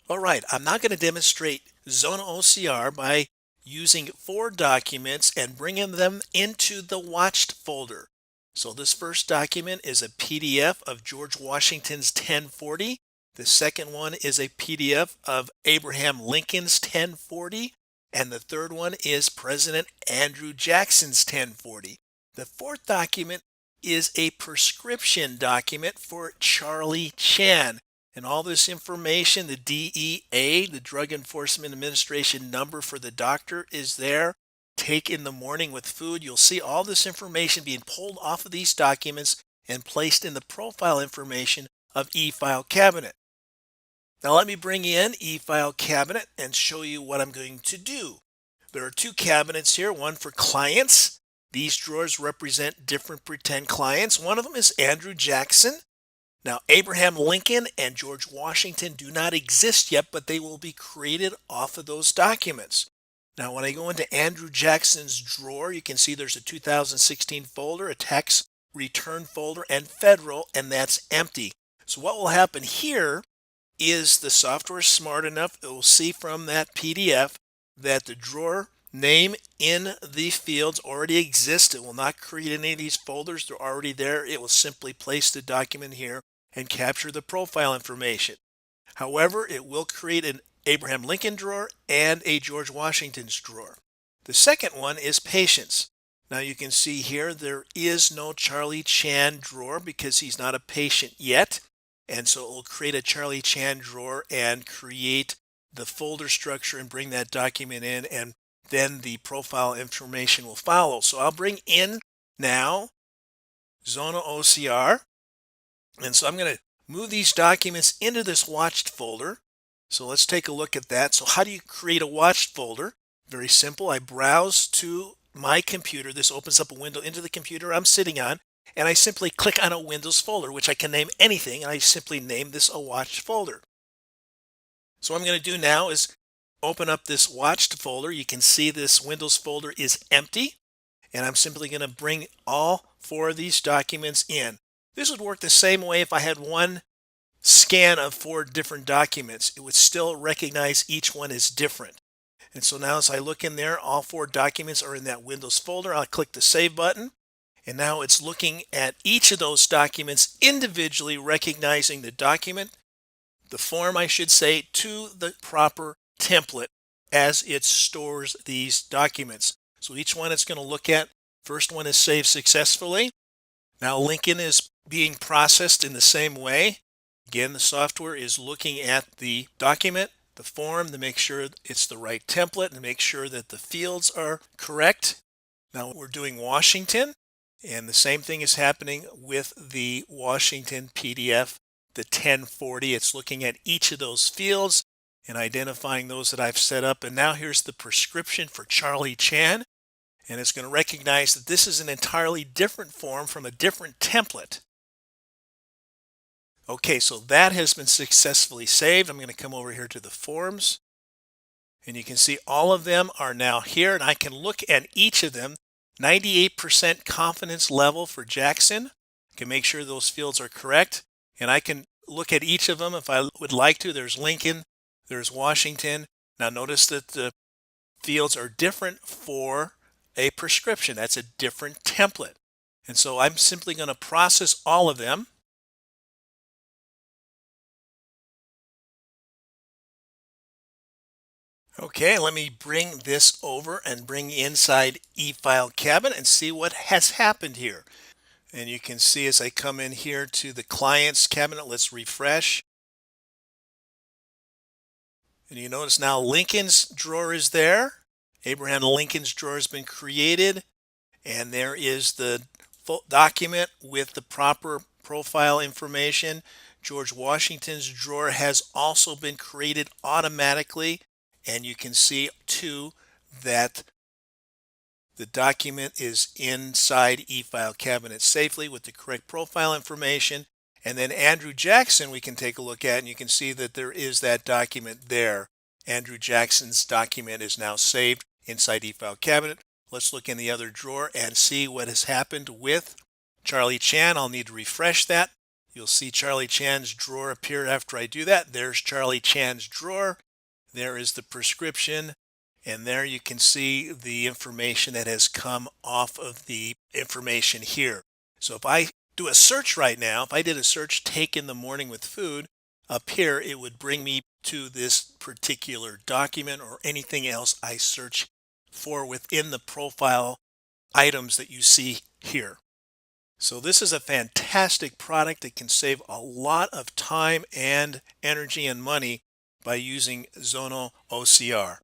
All right, I'm now going to demonstrate Zonal OCR by using 4 documents and bringing them into the watched folder. So this first document is a PDF of George Washington's 1040. The second one is a PDF of Abraham Lincoln's 1040. And the third one is President Andrew Jackson's 1040. The fourth document is a prescription document for Charlie Chan. And all this information, the DEA, the Drug Enforcement Administration number for the doctor is there. Take in the morning with food. You'll see all this information being pulled off of these documents and placed in the profile information of eFile Cabinet. Now let me bring in eFile Cabinet and show you what I'm going to do. There are 2 cabinets here, one for clients. These drawers represent different pretend clients. One of them is Andrew Jackson. Now, Abraham Lincoln and George Washington do not exist yet, but they will be created off of those documents. Now, when I go into Andrew Jackson's drawer, you can see there's a 2016 folder, a tax return folder, and federal, and that's empty. So what will happen here is the software is smart enough, it will see from that PDF that the drawer name in the fields already exists. It will not create any of these folders. They're already there. It will simply place the document here and capture the profile information. However, it will create an Abraham Lincoln drawer and a George Washington's drawer. The second one is patients. Now you can see here there is no Charlie Chan drawer because he's not a patient yet. And so it will create a Charlie Chan drawer and create the folder structure and bring that document in, and then the profile information will follow. So I'll bring in now Zonal OCR. And so I'm going to move these documents into this watched folder. So let's take a look at that. So how do you create a watched folder? Very simple. I browse to my computer. This opens up a window into the computer I'm sitting on. And I simply click on a Windows folder, which I can name anything. And I simply name this a watched folder. So what I'm going to do now is open up this watched folder. You can see this Windows folder is empty. And I'm simply going to bring all 4 of these documents in. This would work the same way if I had one scan of 4 different documents. It would still recognize each one as different. And so now as I look in there, all 4 documents are in that Windows folder. I'll click the Save button. And now it's looking at each of those documents individually, recognizing the document, the form I should say, to the proper template as it stores these documents. So each one it's going to look at. First one is saved successfully. Now Lincoln is being processed in the same way. Again, the software is looking at the document, the form, to make sure it's the right template and make sure that the fields are correct. Now we're doing Washington, and the same thing is happening with the Washington PDF, the 1040. It's looking at each of those fields and identifying those that I've set up. And now here's the prescription for Charlie Chan. And it's going to recognize that this is an entirely different form from a different template. Okay, so that has been successfully saved. I'm going to come over here to the forms. And you can see all of them are now here. And I can look at each of them. 98% confidence level for Jackson. I can make sure those fields are correct. And I can look at each of them if I would like to. There's Lincoln. There's Washington. Now notice that the fields are different for a prescription. That's a different template. And so I'm simply going to process all of them. Okay, let me bring this over and bring inside eFile Cabinet and see what has happened here. And you can see as I come in here to the clients cabinet, let's refresh. And you notice now Lincoln's drawer is there. Abraham Lincoln's drawer has been created. And there is the document with the proper profile information. George Washington's drawer has also been created automatically. And you can see too that the document is inside eFile Cabinet safely with the correct profile information. And then Andrew Jackson we can take a look at, and you can see that there is that document there. Andrew Jackson's document is now saved inside eFile Cabinet. Let's look in the other drawer and see what has happened with Charlie Chan. I'll need to refresh that. You'll see Charlie Chan's drawer appear after I do that. There's Charlie Chan's drawer. There is the prescription. And there you can see the information that has come off of the information here. So if I do a search right now, if I did a search take in the morning with food, up here it would bring me to this particular document or anything else I search for within the profile items that you see here. So this is a fantastic product that can save a lot of time and energy and money by using Zonal OCR.